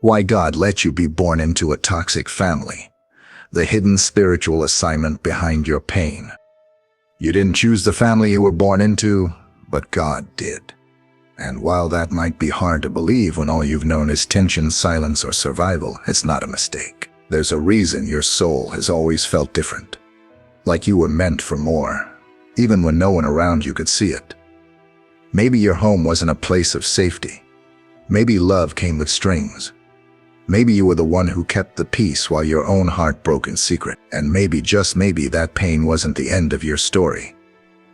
Why God let you be born into a toxic family. The hidden spiritual assignment behind your pain. You didn't choose the family you were born into, but God did. And while that might be hard to believe when all you've known is tension, silence, or survival, it's not a mistake. There's a reason your soul has always felt different. Like you were meant for more, even when no one around you could see it. Maybe your home wasn't a place of safety. Maybe love came with strings. Maybe you were the one who kept the peace while your own heart broke in secret. And maybe, just maybe, that pain wasn't the end of your story.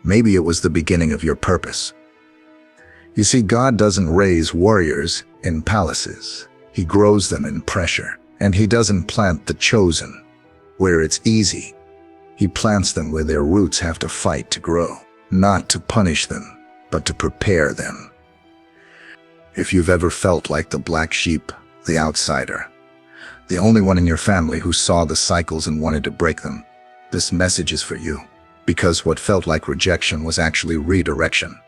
Maybe it was the beginning of your purpose. You see, God doesn't raise warriors in palaces. He grows them in pressure. And He doesn't plant the chosen where it's easy. He plants them where their roots have to fight to grow, not to punish them, but to prepare them. If you've ever felt like the black sheep, the outsider, the only one in your family who saw the cycles and wanted to break them, this message is for you. Because what felt like rejection was actually redirection.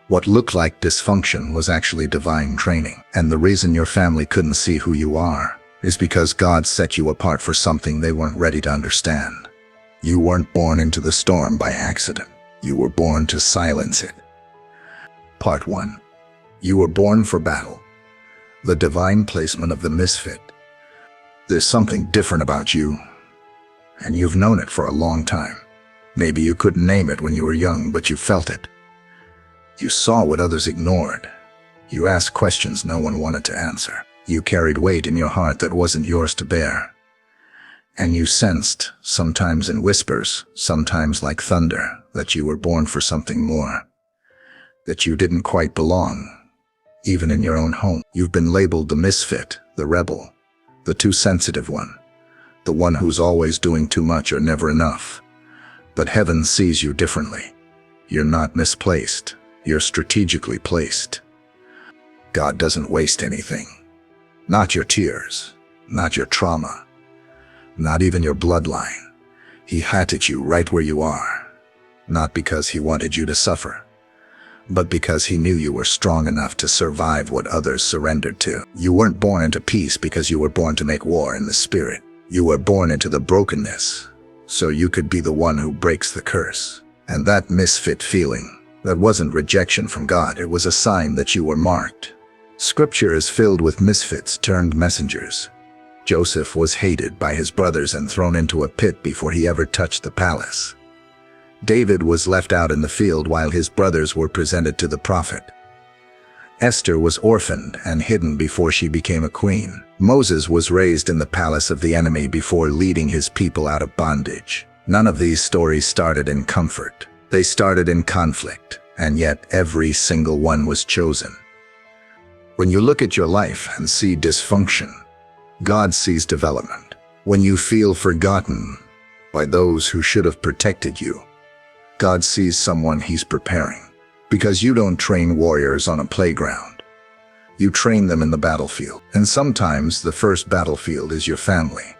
What looked like dysfunction was actually divine training. And the reason your family couldn't see who you are is because God set you apart for something they weren't ready to understand. You weren't born into the storm by accident. You were born to silence it. Part 1. You were born for battle. The divine placement of the misfit. There's something different about you, and you've known it for a long time. Maybe you couldn't name it when you were young, but you felt it. You saw what others ignored. You asked questions no one wanted to answer. You carried weight in your heart that wasn't yours to bear. And you sensed, sometimes in whispers, sometimes like thunder, that you were born for something more. That you didn't quite belong, even in your own home. You've been labeled the misfit, the rebel, the too sensitive one, the one who's always doing too much or never enough. But heaven sees you differently. You're not misplaced. You're strategically placed. God doesn't waste anything. Not your tears, not your trauma, not even your bloodline. He hatched you right where you are, not because He wanted you to suffer, but because He knew you were strong enough to survive what others surrendered to. You weren't born into peace because you were born to make war in the spirit. You were born into the brokenness, so you could be the one who breaks the curse. And that misfit feeling, that wasn't rejection from God, it was a sign that you were marked. Scripture is filled with misfits turned messengers. Joseph was hated by his brothers and thrown into a pit before he ever touched the palace. David was left out in the field while his brothers were presented to the prophet. Esther was orphaned and hidden before she became a queen. Moses was raised in the palace of the enemy before leading his people out of bondage. None of these stories started in comfort. They started in conflict, and yet every single one was chosen. When you look at your life and see dysfunction, God sees development. When you feel forgotten by those who should have protected you, God sees someone He's preparing. Because you don't train warriors on a playground. You train them in the battlefield. And sometimes the first battlefield is your family.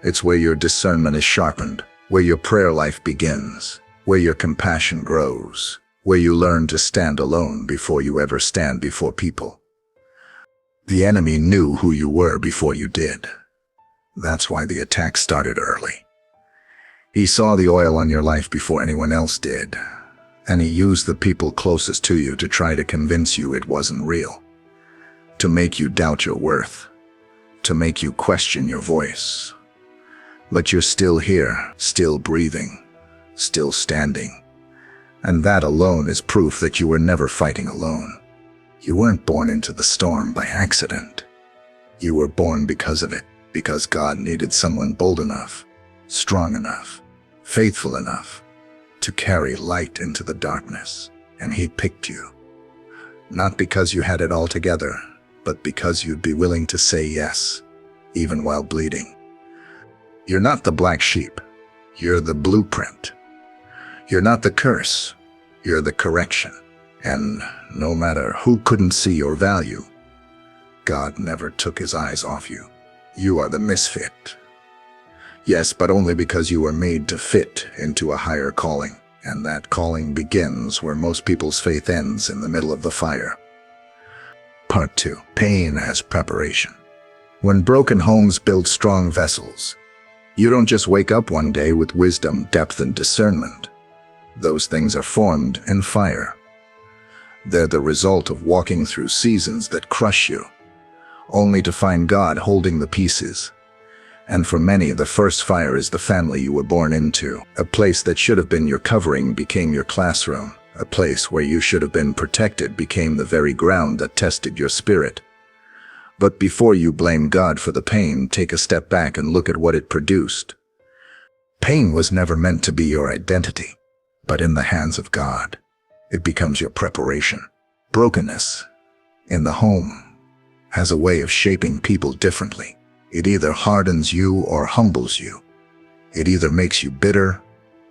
It's where your discernment is sharpened, where your prayer life begins, where your compassion grows, where you learn to stand alone before you ever stand before people. The enemy knew who you were before you did. That's why the attack started early. He saw the oil on your life before anyone else did, and he used the people closest to you to try to convince you it wasn't real, to make you doubt your worth, to make you question your voice. But you're still here, still breathing, still standing, and that alone is proof that you were never fighting alone. You weren't born into the storm by accident. You were born because of it, because God needed someone bold enough, strong enough, faithful enough to carry light into the darkness, and He picked you. Not because you had it all together, but because you'd be willing to say yes, even while bleeding. You're not the black sheep. You're the blueprint. You're not the curse. You're the correction. And no matter who couldn't see your value, God never took His eyes off you. You are the misfit. Yes, but only because you were made to fit into a higher calling. And that calling begins where most people's faith ends, in the middle of the fire. Part 2. Pain as preparation. When broken homes build strong vessels, you don't just wake up one day with wisdom, depth, and discernment. Those things are formed in fire. They're the result of walking through seasons that crush you, only to find God holding the pieces. And for many, the first fire is the family you were born into. A place that should have been your covering became your classroom. A place where you should have been protected became the very ground that tested your spirit. But before you blame God for the pain, take a step back and look at what it produced. Pain was never meant to be your identity, but in the hands of God, it becomes your preparation. Brokenness in the home has a way of shaping people differently. It either hardens you or humbles you. It either makes you bitter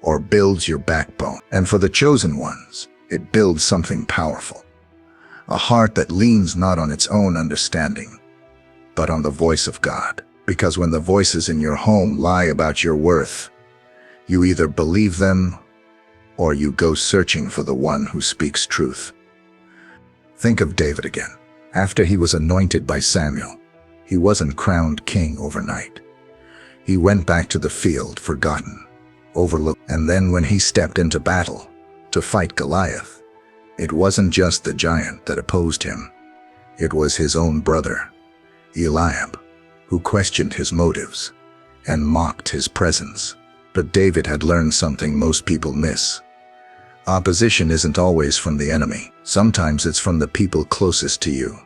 or builds your backbone. And for the chosen ones, it builds something powerful. A heart that leans not on its own understanding, but on the voice of God. Because when the voices in your home lie about your worth, you either believe them or you go searching for the one who speaks truth. Think of David again. After he was anointed by Samuel, he wasn't crowned king overnight. He went back to the field, forgotten, overlooked. And then when he stepped into battle to fight Goliath, it wasn't just the giant that opposed him. It was his own brother, Eliab, who questioned his motives and mocked his presence. But David had learned something most people miss. Opposition isn't always from the enemy. Sometimes it's from the people closest to you,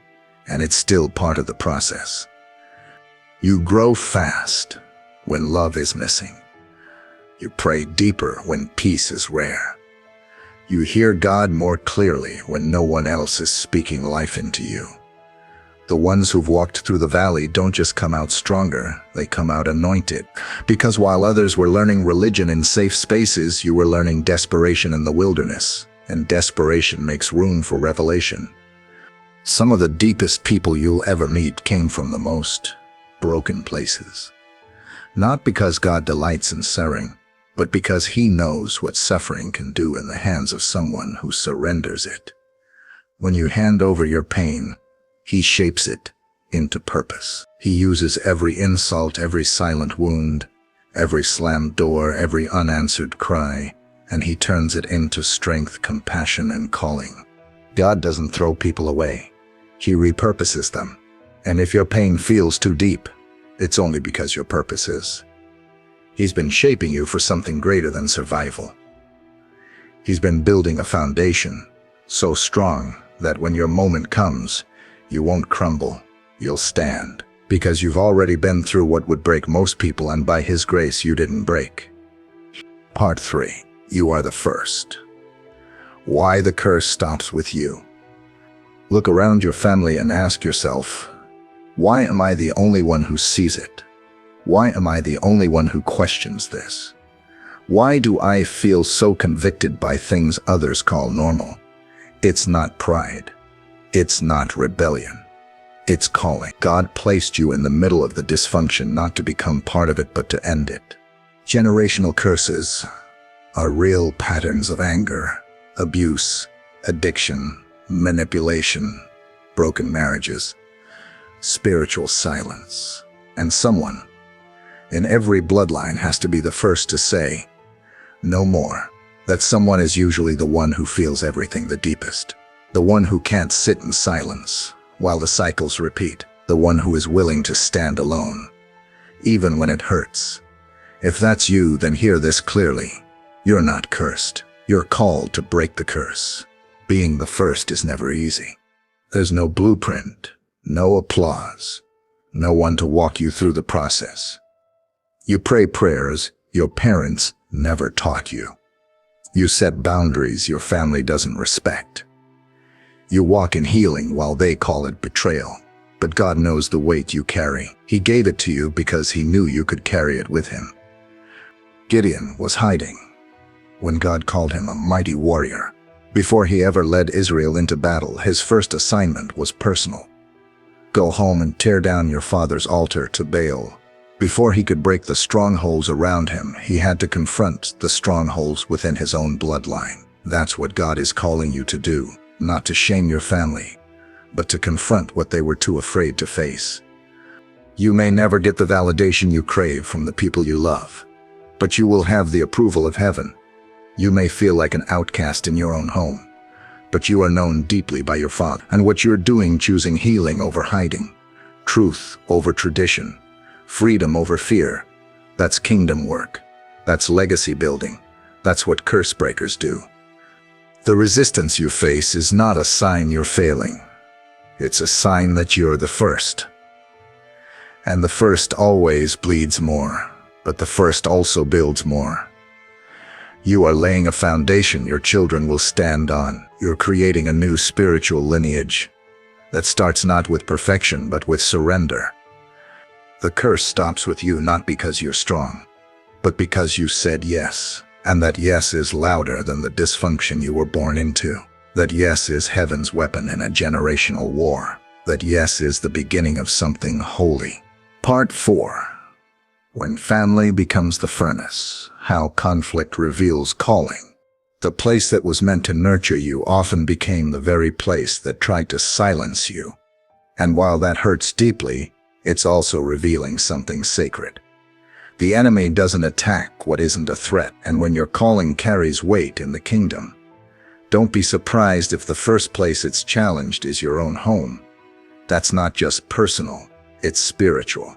and it's still part of the process. You grow fast when love is missing. You pray deeper when peace is rare. You hear God more clearly when no one else is speaking life into you. The ones who've walked through the valley don't just come out stronger, they come out anointed. Because while others were learning religion in safe spaces, you were learning desperation in the wilderness, and desperation makes room for revelation. Some of the deepest people you'll ever meet came from the most broken places. Not because God delights in suffering, but because He knows what suffering can do in the hands of someone who surrenders it. When you hand over your pain, He shapes it into purpose. He uses every insult, every silent wound, every slammed door, every unanswered cry, and He turns it into strength, compassion, and calling. God doesn't throw people away. He repurposes them. And if your pain feels too deep, it's only because your purpose is. He's been shaping you for something greater than survival. He's been building a foundation so strong that when your moment comes, you won't crumble, you'll stand. Because you've already been through what would break most people, and by His grace you didn't break. Part 3. You are the first. Why the curse stops with you. Look around your family and ask yourself, why am I the only one who sees it? Why am I the only one who questions this? Why do I feel so convicted by things others call normal? It's not pride. It's not rebellion. It's calling. God placed you in the middle of the dysfunction not to become part of it, but to end it. Generational curses are real patterns of anger, abuse, addiction, manipulation, broken marriages, spiritual silence. And someone in every bloodline has to be the first to say, no more. That someone is usually the one who feels everything the deepest. The one who can't sit in silence while the cycles repeat. The one who is willing to stand alone, even when it hurts. If that's you, then hear this clearly. You're not cursed. You're called to break the curse. Being the first is never easy. There's no blueprint, no applause, no one to walk you through the process. You pray prayers your parents never taught you. You set boundaries your family doesn't respect. You walk in healing while they call it betrayal. But God knows the weight you carry. He gave it to you because He knew you could carry it with Him. Gideon was hiding when God called him a mighty warrior. Before he ever led Israel into battle, his first assignment was personal. Go home and tear down your father's altar to Baal. Before he could break the strongholds around him, he had to confront the strongholds within his own bloodline. That's what God is calling you to do, not to shame your family, but to confront what they were too afraid to face. You may never get the validation you crave from the people you love, but you will have the approval of heaven. You may feel like an outcast in your own home, but you are known deeply by your Father. And what you're doing, choosing healing over hiding, truth over tradition, freedom over fear, that's kingdom work. That's legacy building. That's what curse breakers do. The resistance you face is not a sign you're failing. It's a sign that you're the first. And the first always bleeds more, but the first also builds more. You are laying a foundation your children will stand on. You're creating a new spiritual lineage that starts not with perfection, but with surrender. The curse stops with you not because you're strong, but because you said yes. And that yes is louder than the dysfunction you were born into. That yes is heaven's weapon in a generational war. That yes is the beginning of something holy. Part 4. When family becomes the furnace, how conflict reveals calling. The place that was meant to nurture you often became the very place that tried to silence you. And while that hurts deeply, it's also revealing something sacred. The enemy doesn't attack what isn't a threat, and when your calling carries weight in the kingdom, don't be surprised if the first place it's challenged is your own home. That's not just personal, it's spiritual.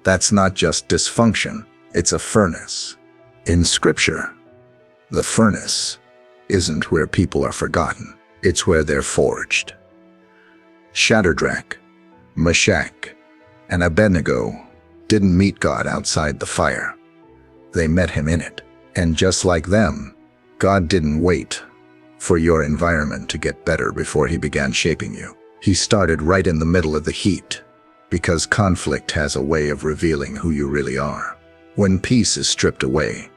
That's not just dysfunction, it's a furnace. In Scripture, the furnace isn't where people are forgotten, it's where they're forged. Shadrach, Meshach, and Abednego didn't meet God outside the fire. They met him in it. And just like them, God didn't wait for your environment to get better before he began shaping you. He started right in the middle of the heat, because conflict has a way of revealing who you really are. When peace is stripped away,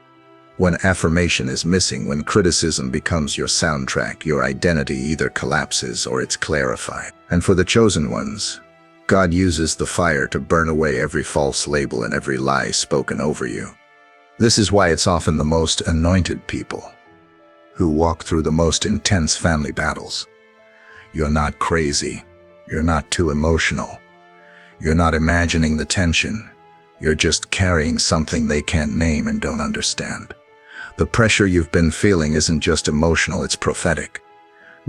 when affirmation is missing, when criticism becomes your soundtrack, your identity either collapses or it's clarified. And for the chosen ones, God uses the fire to burn away every false label and every lie spoken over you. This is why it's often the most anointed people who walk through the most intense family battles. You're not crazy. You're not too emotional. You're not imagining the tension. You're just carrying something they can't name and don't understand. The pressure you've been feeling isn't just emotional, it's prophetic.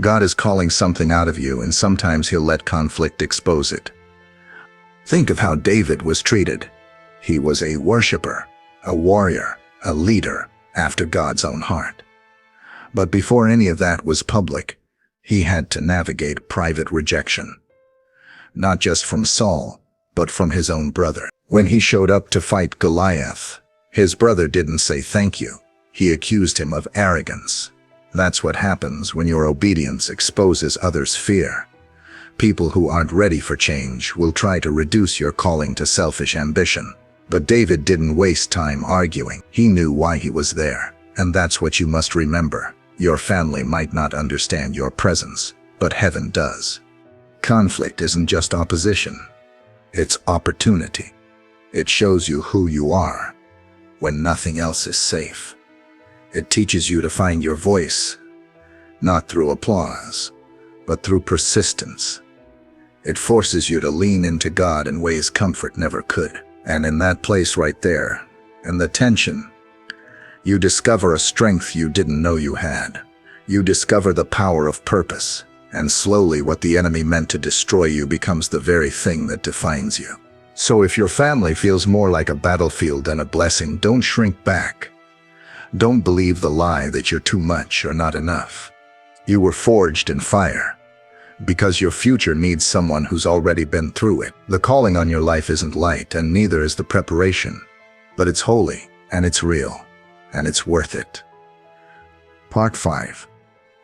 God is calling something out of you, and sometimes he'll let conflict expose it. Think of how David was treated. He was a worshiper, a warrior, a leader after God's own heart. But before any of that was public, he had to navigate private rejection. Not just from Saul, but from his own brother. When he showed up to fight Goliath, his brother didn't say thank you. He accused him of arrogance. That's what happens when your obedience exposes others' fear. People who aren't ready for change will try to reduce your calling to selfish ambition. But David didn't waste time arguing. He knew why he was there. And that's what you must remember. Your family might not understand your presence, but heaven does. Conflict isn't just opposition. It's opportunity. It shows you who you are when nothing else is safe. It teaches you to find your voice, not through applause, but through persistence. It forces you to lean into God in ways comfort never could. And in that place right there, in the tension, you discover a strength you didn't know you had. You discover the power of purpose, and slowly what the enemy meant to destroy you becomes the very thing that defines you. So if your family feels more like a battlefield than a blessing, don't shrink back. Don't believe the lie that you're too much or not enough. You were forged in fire, because your future needs someone who's already been through it. The calling on your life isn't light, and neither is the preparation, but it's holy, and it's real, and it's worth it. Part 5.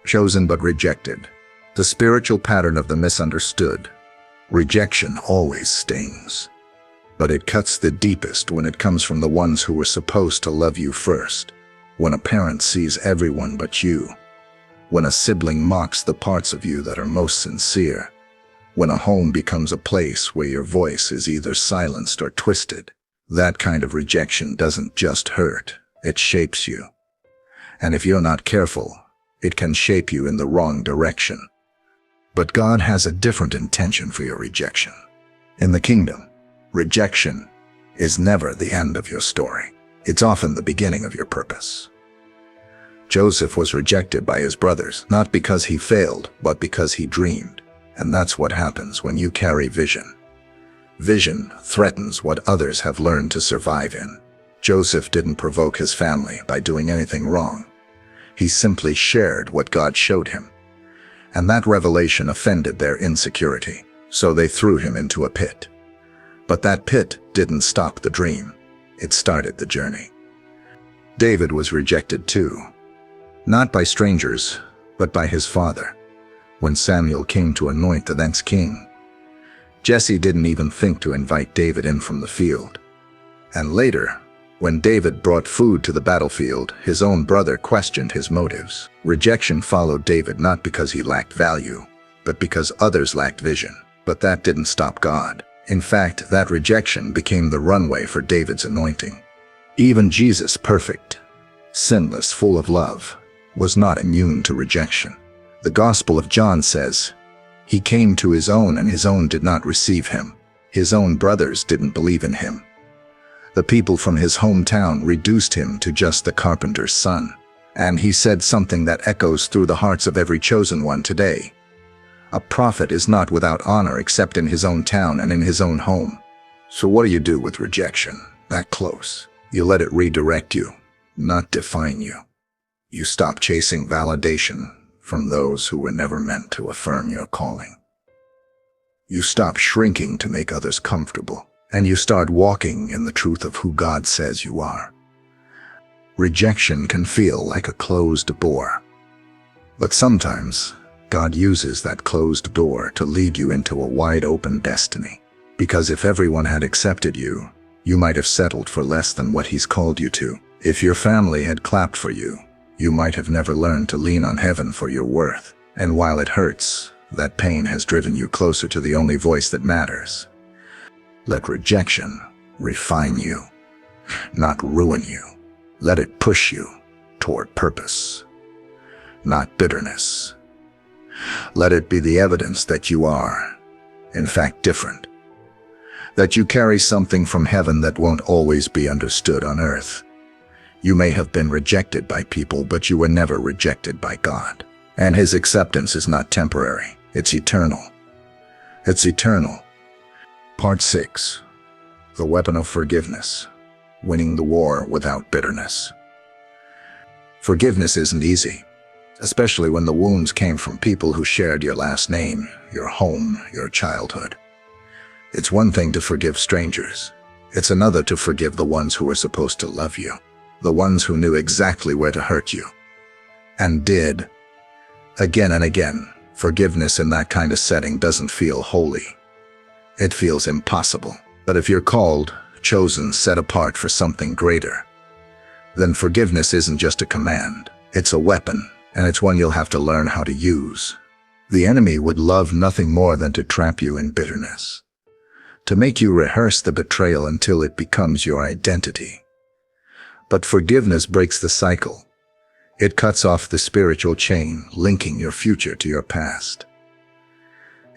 Chosen but rejected. The spiritual pattern of the misunderstood. Rejection always stings, but it cuts the deepest when it comes from the ones who were supposed to love you first. When a parent sees everyone but you. When a sibling mocks the parts of you that are most sincere. When a home becomes a place where your voice is either silenced or twisted. That kind of rejection doesn't just hurt, it shapes you. And if you're not careful, it can shape you in the wrong direction. But God has a different intention for your rejection. In the kingdom, Rejection is never the end of your story. It's often the beginning of your purpose. Joseph was rejected by his brothers, not because he failed, but because he dreamed. And that's what happens when you carry vision. Vision threatens what others have learned to survive in. Joseph didn't provoke his family by doing anything wrong. He simply shared what God showed him. And that revelation offended their insecurity, so they threw him into a pit. But that pit didn't stop the dream. It started the journey. David was rejected too. Not by strangers, but by his father. When Samuel came to anoint the next king, Jesse didn't even think to invite David in from the field. And later, when David brought food to the battlefield, his own brother questioned his motives. Rejection followed David not because he lacked value, but because others lacked vision. But that didn't stop God. In fact, that rejection became the runway for David's anointing. Even Jesus, perfect, sinless, full of love, was not immune to rejection. The Gospel of John says, "He came to his own, and his own did not receive him." His own brothers didn't believe in him. The people from his hometown reduced him to just the carpenter's son. And he said something that echoes through the hearts of every chosen one today. A prophet is not without honor except in his own town and in his own home. So what do you do with rejection that close? You let it redirect you, not define you. You stop chasing validation from those who were never meant to affirm your calling. You stop shrinking to make others comfortable, and you start walking in the truth of who God says you are. Rejection can feel like a closed door, but sometimes God uses that closed door to lead you into a wide-open destiny. Because if everyone had accepted you, you might have settled for less than what He's called you to. If your family had clapped for you, you might have never learned to lean on heaven for your worth. And while it hurts, that pain has driven you closer to the only voice that matters. Let rejection refine you, not ruin you. Let it push you toward purpose, not bitterness. Let it be the evidence that you are, in fact, different. That you carry something from heaven that won't always be understood on earth. You may have been rejected by people, but you were never rejected by God. And His acceptance is not temporary, it's eternal. It's eternal. Part 6. The weapon of forgiveness. Winning the war without bitterness. Forgiveness isn't easy, especially when the wounds came from people who shared your last name, your home, your childhood. It's one thing to forgive strangers. It's another to forgive the ones who were supposed to love you. The ones who knew exactly where to hurt you. And did. Again and again. Forgiveness in that kind of setting doesn't feel holy. It feels impossible. But if you're called, chosen, set apart for something greater, then forgiveness isn't just a command. It's a weapon, and it's one you'll have to learn how to use. The enemy would love nothing more than to trap you in bitterness, to make you rehearse the betrayal until it becomes your identity. But forgiveness breaks the cycle. It cuts off the spiritual chain linking your future to your past.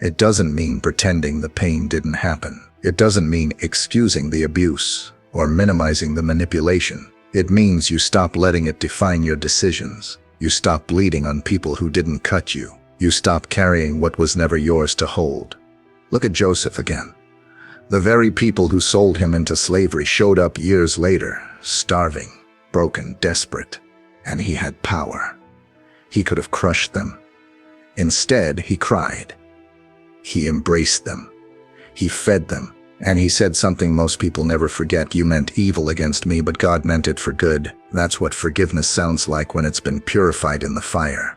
It doesn't mean pretending the pain didn't happen. It doesn't mean excusing the abuse or minimizing the manipulation. It means you stop letting it define your decisions. You stop bleeding on people who didn't cut you. You stop carrying what was never yours to hold. Look at Joseph again. The very people who sold him into slavery showed up years later, starving, broken, desperate, and he had power. He could have crushed them. Instead, he cried. He embraced them. He fed them. And he said something most people never forget: "You meant evil against me, but God meant it for good." That's what forgiveness sounds like when it's been purified in the fire.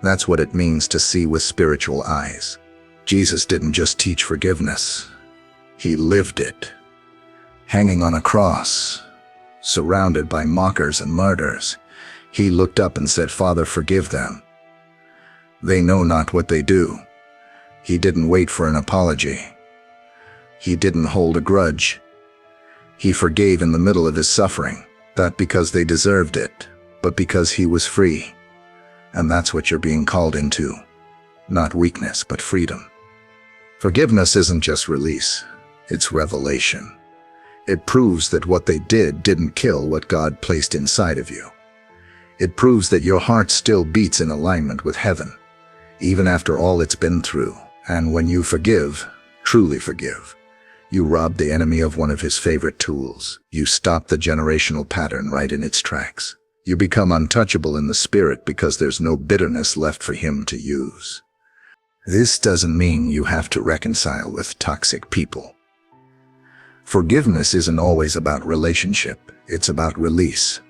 That's what it means to see with spiritual eyes. Jesus didn't just teach forgiveness. He lived it. Hanging on a cross, surrounded by mockers and martyrs, he looked up and said, "Father, forgive them. They know not what they do." He didn't wait for an apology. He didn't hold a grudge. He forgave in the middle of his suffering, not because they deserved it, but because he was free. And that's what you're being called into. Not weakness, but freedom. Forgiveness isn't just release. It's revelation. It proves that what they did didn't kill what God placed inside of you. It proves that your heart still beats in alignment with heaven, even after all it's been through. And when you forgive, truly forgive, you rob the enemy of one of his favorite tools. You stop the generational pattern right in its tracks. You become untouchable in the spirit because there's no bitterness left for him to use. This doesn't mean you have to reconcile with toxic people. Forgiveness isn't always about relationship, it's about release.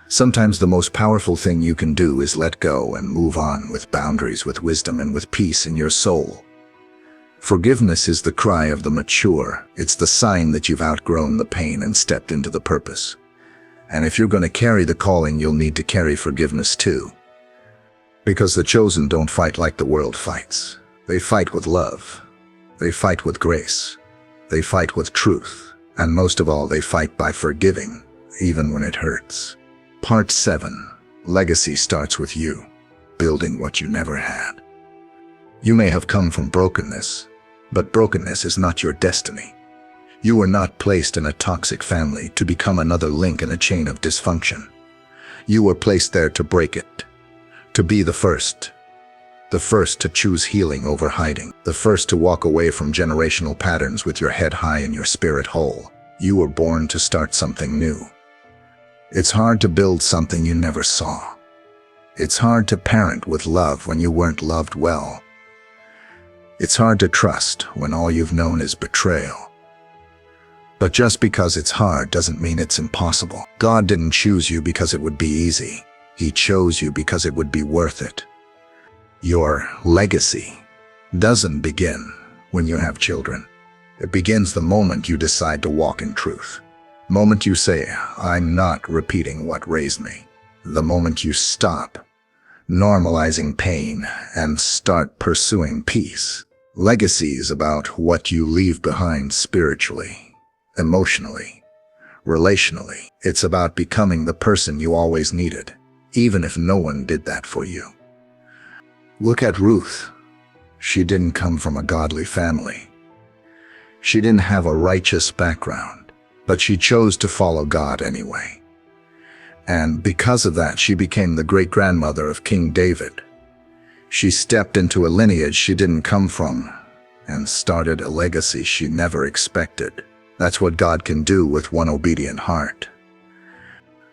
Sometimes the most powerful thing you can do is let go and move on with boundaries, with wisdom, and with peace in your soul. Forgiveness is the cry of the mature. It's the sign that you've outgrown the pain and stepped into the purpose. And if you're going to carry the calling, you'll need to carry forgiveness too. Because the chosen don't fight like the world fights. They fight with love. They fight with grace. They fight with truth. And most of all, they fight by forgiving, even when it hurts. Part 7. Legacy starts with you, building what you never had. You may have come from brokenness, but brokenness is not your destiny. You were not placed in a toxic family to become another link in a chain of dysfunction. You were placed there to break it, to be the first to choose healing over hiding, the first to walk away from generational patterns with your head high and your spirit whole. You were born to start something new. It's hard to build something you never saw. It's hard to parent with love when you weren't loved well. It's hard to trust when all you've known is betrayal. But just because it's hard doesn't mean it's impossible. God didn't choose you because it would be easy. He chose you because it would be worth it. Your legacy doesn't begin when you have children. It begins the moment you decide to walk in truth. The moment you say, I'm not repeating what raised me. The moment you stop normalizing pain and start pursuing peace. Legacy is about what you leave behind spiritually, emotionally, relationally. It's about becoming the person you always needed, even if no one did that for you. Look at Ruth. She didn't come from a godly family. She didn't have a righteous background, but she chose to follow God anyway. And because of that, she became the great-grandmother of King David. She stepped into a lineage she didn't come from and started a legacy she never expected. That's what God can do with one obedient heart.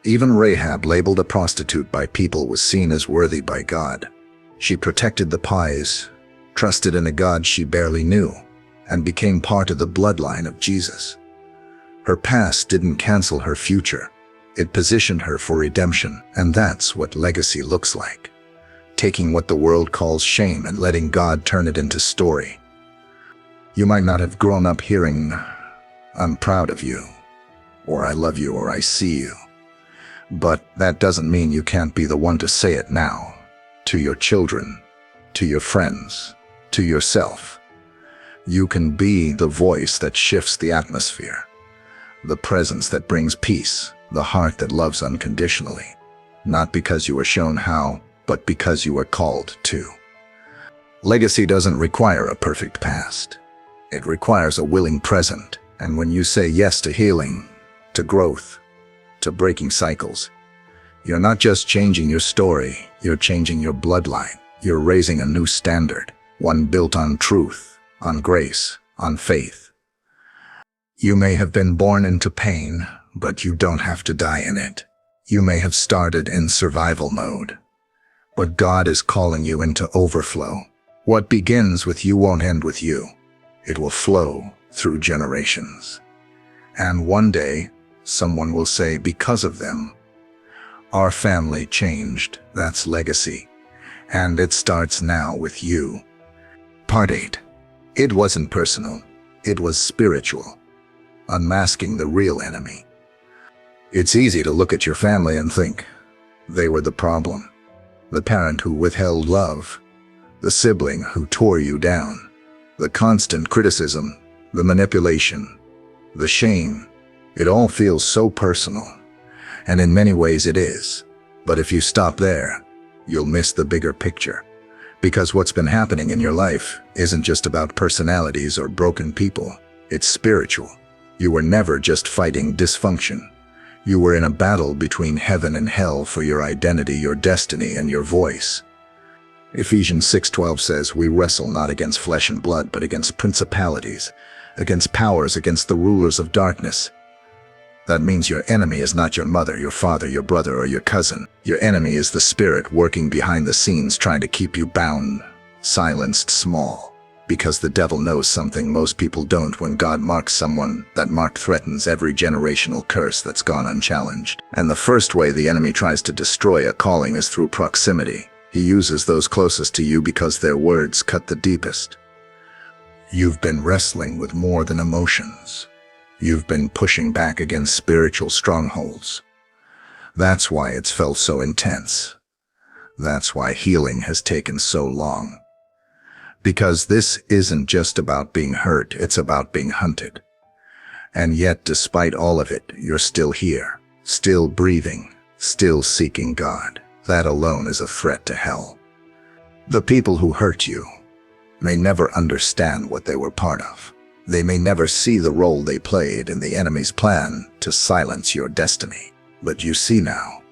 Even Rahab, labeled a prostitute by people, was seen as worthy by God. She protected the pies, trusted in a God she barely knew, and became part of the bloodline of Jesus. Her past didn't cancel her future. It positioned her for redemption, and that's what legacy looks like. Taking what the world calls shame and letting God turn it into story. You might not have grown up hearing, I'm proud of you, or I love you, or I see you. But that doesn't mean you can't be the one to say it now. To your children, to your friends, to yourself. You can be the voice that shifts the atmosphere, the presence that brings peace, the heart that loves unconditionally, not because you were shown how, but because you were called to. Legacy doesn't require a perfect past. It requires a willing present. And when you say yes to healing, to growth, to breaking cycles, you're not just changing your story, you're changing your bloodline. You're raising a new standard, one built on truth, on grace, on faith. You may have been born into pain, but you don't have to die in it. You may have started in survival mode, but God is calling you into overflow. What begins with you won't end with you. It will flow through generations. And one day, someone will say, because of them, our family changed. That's legacy. And it starts now with you. Part 8. It wasn't personal. It was spiritual. Unmasking the real enemy. It's easy to look at your family and think, they were the problem. The parent who withheld love. The sibling who tore you down. The constant criticism. The manipulation. The shame. It all feels so personal. And in many ways it is. But if you stop there, you'll miss the bigger picture. Because what's been happening in your life isn't just about personalities or broken people. It's spiritual. You were never just fighting dysfunction. You were in a battle between heaven and hell for your identity, your destiny, and your voice. Ephesians 6:12 says, "We wrestle not against flesh and blood, but against principalities, against powers, against the rulers of darkness." That means your enemy is not your mother, your father, your brother, or your cousin. Your enemy is the spirit working behind the scenes, trying to keep you bound, silenced, small. Because the devil knows something most people don't. When God marks someone, that mark threatens every generational curse that's gone unchallenged. And the first way the enemy tries to destroy a calling is through proximity. He uses those closest to you because their words cut the deepest. You've been wrestling with more than emotions. You've been pushing back against spiritual strongholds. That's why it's felt so intense. That's why healing has taken so long. Because this isn't just about being hurt, it's about being hunted. And yet, despite all of it, you're still here, still breathing, still seeking God. That alone is a threat to hell. The people who hurt you may never understand what they were part of. They may never see the role they played in the enemy's plan to silence your destiny. But you see now.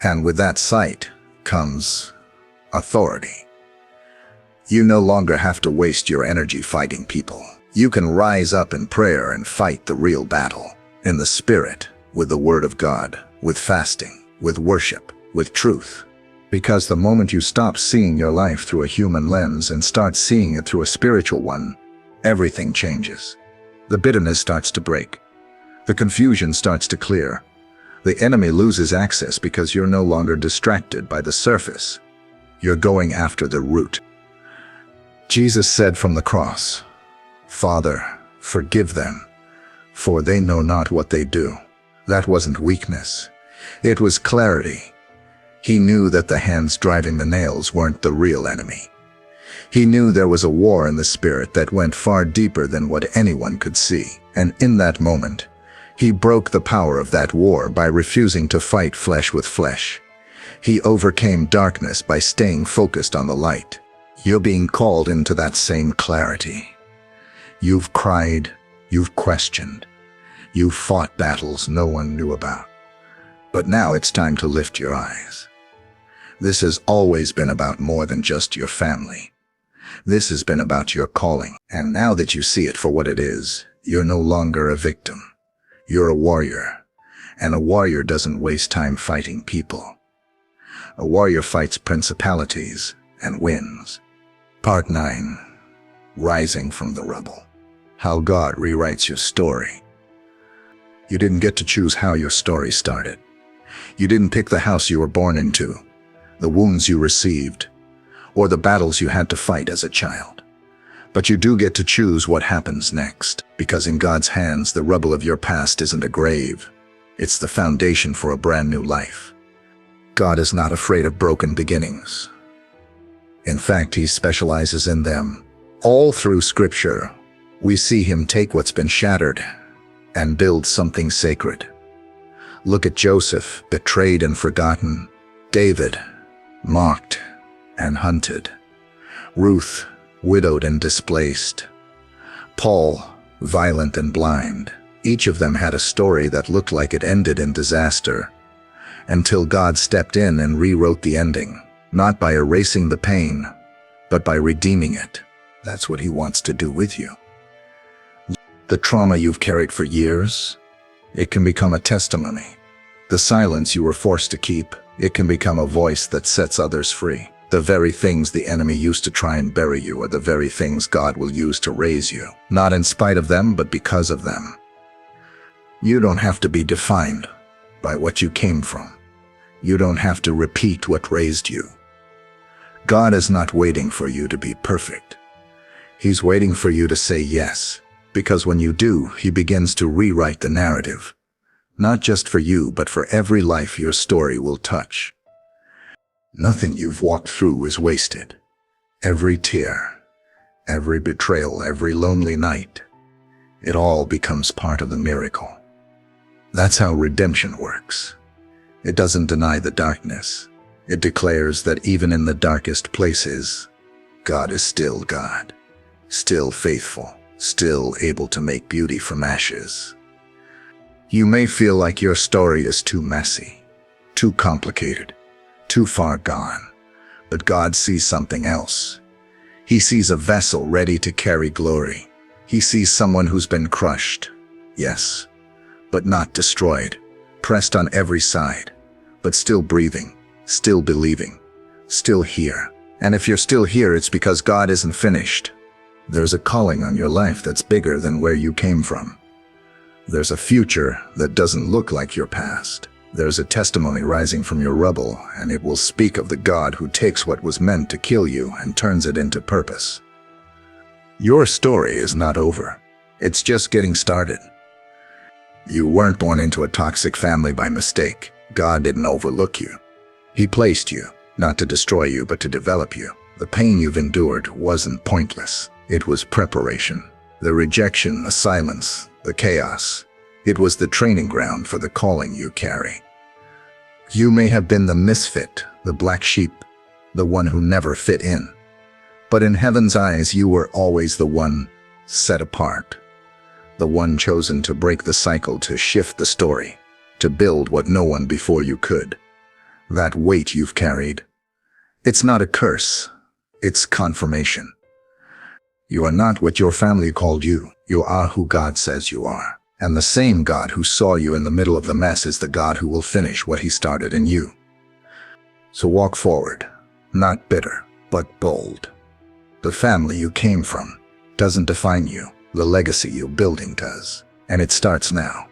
And with that sight comes authority. You no longer have to waste your energy fighting people. You can rise up in prayer and fight the real battle, in the Spirit, with the Word of God, with fasting, with worship, with truth. Because the moment you stop seeing your life through a human lens and start seeing it through a spiritual one, everything changes. The bitterness starts to break. The confusion starts to clear. The enemy loses access because you're no longer distracted by the surface. You're going after the root. Jesus said from the cross, "Father, forgive them, for they know not what they do." That wasn't weakness. It was clarity. He knew that the hands driving the nails weren't the real enemy. He knew there was a war in the spirit that went far deeper than what anyone could see. And in that moment, he broke the power of that war by refusing to fight flesh with flesh. He overcame darkness by staying focused on the light. You're being called into that same clarity. You've cried, you've questioned, you've fought battles no one knew about. But now it's time to lift your eyes. This has always been about more than just your family. This has been about your calling. And now that you see it for what it is, you're no longer a victim. You're a warrior. And a warrior doesn't waste time fighting people. A warrior fights principalities and wins. Part 9. Rising from the rubble. How God rewrites your story. You didn't get to choose how your story started. You didn't pick the house you were born into, the wounds you received, or the battles you had to fight as a child. But you do get to choose what happens next, because in God's hands, the rubble of your past isn't a grave. It's the foundation for a brand new life. God is not afraid of broken beginnings. In fact, He specializes in them. All through Scripture, we see Him take what's been shattered and build something sacred. Look at Joseph, betrayed and forgotten. David, mocked and hunted. Ruth, widowed and displaced. Paul, violent and blind. Each of them had a story that looked like it ended in disaster, until God stepped in and rewrote the ending, not by erasing the pain, but by redeeming it. That's what He wants to do with you. The trauma you've carried for years, it can become a testimony. The silence you were forced to keep, it can become a voice that sets others free. The very things the enemy used to try and bury you are the very things God will use to raise you. Not in spite of them, but because of them. You don't have to be defined by what you came from. You don't have to repeat what raised you. God is not waiting for you to be perfect. He's waiting for you to say yes, because when you do, He begins to rewrite the narrative. Not just for you, but for every life your story will touch. Nothing you've walked through is wasted. Every tear, every betrayal, every lonely night, it all becomes part of the miracle. That's how redemption works. It doesn't deny the darkness. It declares that even in the darkest places, God is still God, still faithful, still able to make beauty from ashes. You may feel like your story is too messy, too complicated, too far gone, but God sees something else. He sees a vessel ready to carry glory. He sees someone who's been crushed, yes, but not destroyed, pressed on every side, but still breathing, still believing, still here. And if you're still here, it's because God isn't finished. There's a calling on your life that's bigger than where you came from. There's a future that doesn't look like your past. There's a testimony rising from your rubble, and it will speak of the God who takes what was meant to kill you and turns it into purpose. Your story is not over. It's just getting started. You weren't born into a toxic family by mistake. God didn't overlook you. He placed you, not to destroy you, but to develop you. The pain you've endured wasn't pointless. It was preparation. The rejection, the silence, the chaos. It was the training ground for the calling you carry. You may have been the misfit, the black sheep, the one who never fit in. But in heaven's eyes, you were always the one set apart. The one chosen to break the cycle, to shift the story, to build what no one before you could. That weight you've carried, it's not a curse, it's confirmation. You are not what your family called you. You are who God says you are. And the same God who saw you in the middle of the mess is the God who will finish what He started in you. So walk forward, not bitter, but bold. The family you came from doesn't define you. The legacy you're building does. And it starts now.